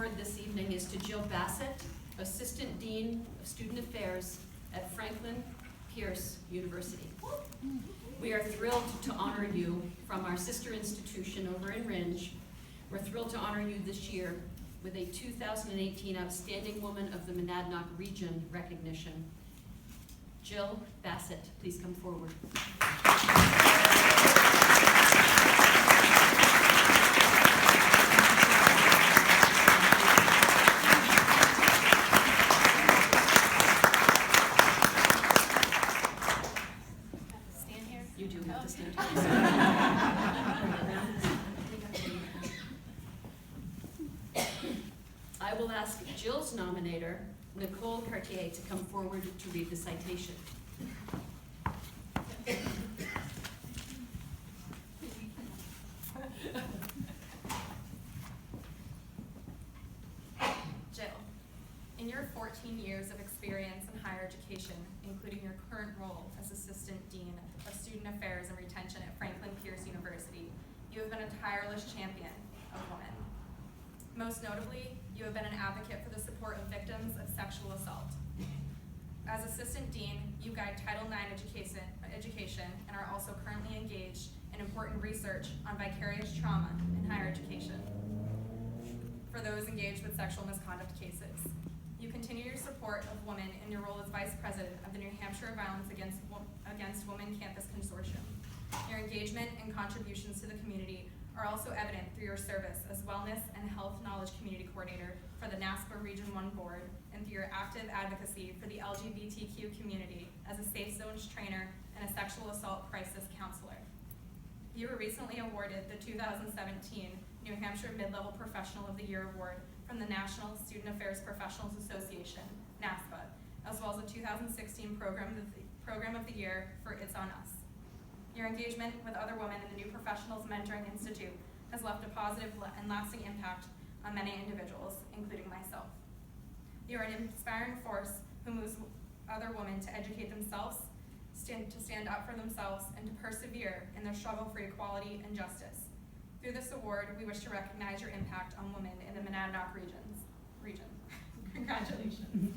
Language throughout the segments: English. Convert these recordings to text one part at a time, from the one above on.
award this evening is to Jill Bassett, Assistant Dean of Student Affairs at Franklin Pierce University. We are thrilled to honor you from our sister institution over in Ringe. We're thrilled to honor you this year with a 2018 Outstanding Woman of the Monadnock Region recognition. Jill Bassett, please come forward. Stand here? You do have to stand. I will ask Jill's nominator, Nicole Cartier, to come forward to read the citation. Jill, in your 14 years of experience in higher education, including your current role as Assistant Dean of Student Affairs and Retention at Franklin Pierce University, you have been a tireless champion of women. Most notably, you have been an advocate for the support of victims of sexual assault. As Assistant Dean, you guide Title IX education and are also currently engaged in important research on vicarious trauma in higher education for those engaged with sexual misconduct cases. You continue your support of women in your role as Vice President of the New Hampshire Violence Against Women Campus Consortium. Your engagement and contributions to the community are also evident through your service as Wellness and Health Knowledge Community Coordinator for the NASPA Region 1 Board, and through your active advocacy for the LGBTQ community as a Safe Zones trainer and a sexual assault crisis counselor. You were recently awarded the 2017 New Hampshire Mid-Level Professional of the Year Award from the National Student Affairs Professionals Association, NASPA, as well as the 2016 Program of the Year for It's On Us. Your engagement with other women in the New Professionals Mentoring Institute has left a positive and lasting impact on many individuals, including myself. You are an inspiring force who moves other women to educate themselves, to stand up for themselves, and to persevere in their struggle for equality and justice. Through this award, we wish to recognize your impact on women in the Monadnock region. Congratulations.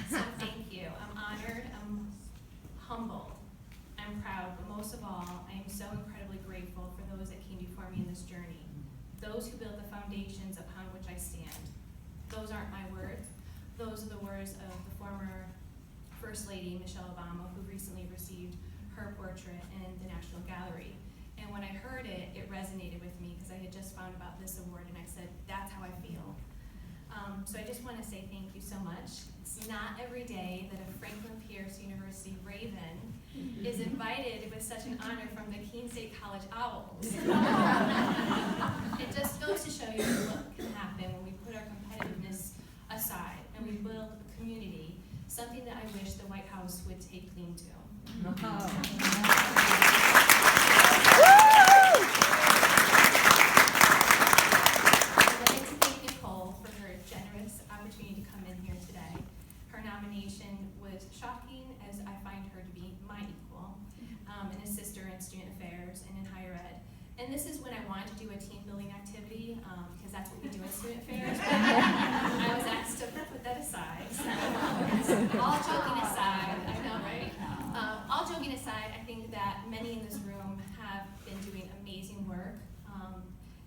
So thank you. I'm honored, I'm humbled, I'm proud, but most of all, I am so incredibly grateful for those that came before me in this journey, those who built the foundations upon which I stand. Those aren't my words. Those are the words of the former First Lady, Michelle Obama, who recently received her portrait in the National Gallery. And when I heard it, it resonated with me because I had just found about this award and I said, that's how I feel. So I just want to say thank you so much. It's not every day that a Franklin Pierce University Raven is invited with such an honor from the Keene State College Owls. It just goes to show you what can happen when we put our competitiveness aside and we build a community, something that I wish the White House would take claim to. Opportunity to come in here today. Her nomination was shocking, as I find her to be my equal, and a sister in student affairs and in higher ed. And this is when I wanted to do a team building activity, because that's what we do in student affairs. But I was asked to put that aside. So, all joking aside, I know, right? All joking aside, I think that many in this room have been doing amazing work,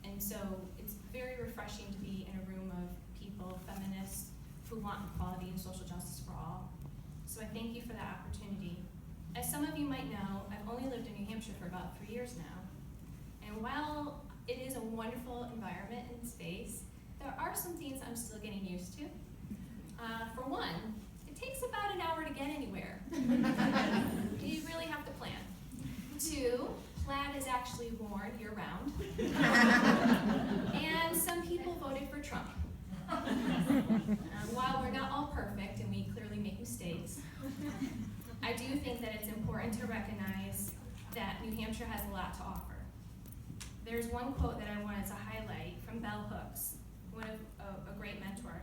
and so it's very refreshing to be in a room of people, feminists, who want equality and social justice for all. So I thank you for that opportunity. As some of you might know, I've only lived in New Hampshire for about 3 years now. And while it is a wonderful environment and space, there are some things I'm still getting used to. For one, it takes about an hour to get anywhere. You really have to plan. 2, plaid is actually worn year-round. And some While we're not all perfect and we clearly make mistakes, I do think that it's important to recognize that New Hampshire has a lot to offer. There's one quote that I wanted to highlight from Bell Hooks, a great mentor.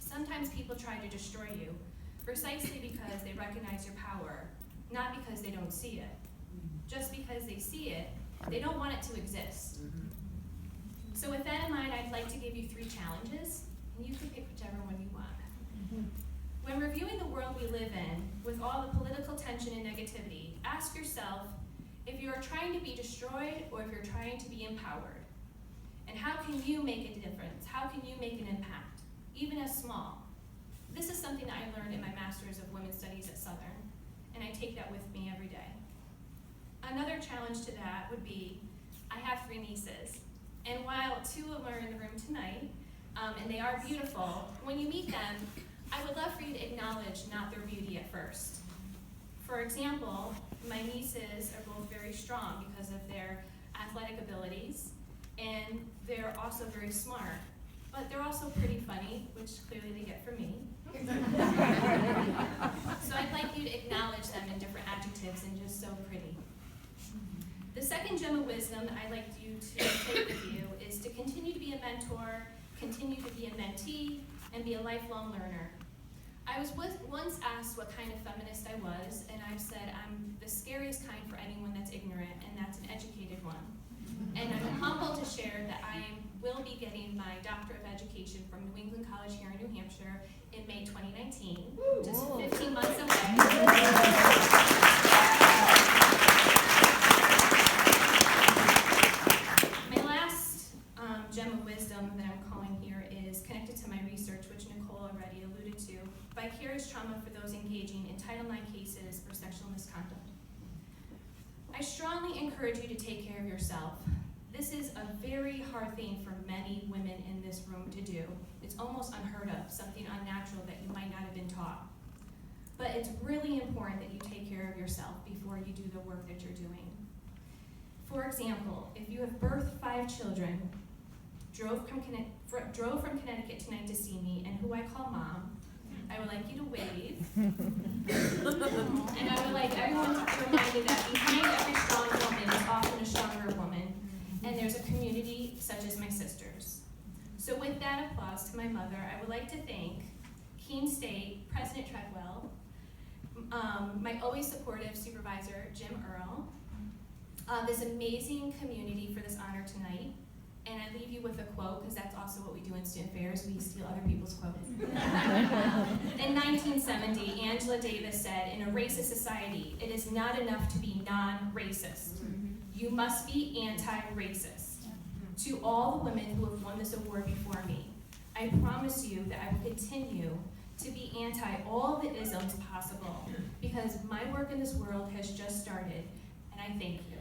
Sometimes people try to destroy you precisely because they recognize your power, not because they don't see it. Just because they see it, they don't want it to exist. So with that in mind, I'd like to give you 3 challenges, and you can pick whichever one you want. When reviewing the world we live in, with all the political tension and negativity, ask yourself if you are trying to be destroyed or if you're trying to be empowered. And how can you make a difference? How can you make an impact, even as small? This is something that I learned in my Master's of Women's Studies at Southern, and I take that with me every day. Another challenge to that would be, I have 3 nieces, and while 2 of them are in the room tonight, and they are beautiful, when you meet them, I would love for you to acknowledge not their beauty at first. For example, my nieces are both very strong because of their athletic abilities, and they're also very smart, but they're also pretty funny, which clearly they get from me. So I'd like you to acknowledge them in different adjectives and just so pretty. The second gem of wisdom that I'd like you to take with you is to continue to be a mentor, continue to be a mentee, and be a lifelong learner. I was once asked what kind of feminist I was, and I've said I'm the scariest kind for anyone that's ignorant, and that's an educated one. And I'm humbled to share that I will be getting my Doctor of Education from New England College here in New Hampshire in May 2019, just 15 months away. My last gem of wisdom that I'm calling here is connected to my research, which Nicole already alluded to, vicarious trauma for those engaging in Title IX cases for sexual misconduct. I strongly encourage you to take care of yourself. This is a very hard thing for many women in this room to do. It's almost unheard of, something unnatural that you might not have been taught. But it's really important that you take care of yourself before you do the work that you're doing. For example, if you have birthed 5 children, drove from Connecticut tonight to see me, and who I call Mom, I would like you to wave. And I would like everyone to be reminded that behind every strong woman is often a stronger woman, and there's a community such as my sisters. So with that applause to my mother, I would like to thank Keene State, President Treadwell, my always supportive supervisor, Jim Earl, this amazing community for this honor tonight. And I leave you with a quote, because that's also what we do in student affairs, we steal other people's quotes. In 1970, Angela Davis said, in a racist society, it is not enough to be non-racist. You must be anti-racist. To all the women who have won this award before me, I promise you that I will continue to be anti all the isms possible, because my work in this world has just started, and I thank you.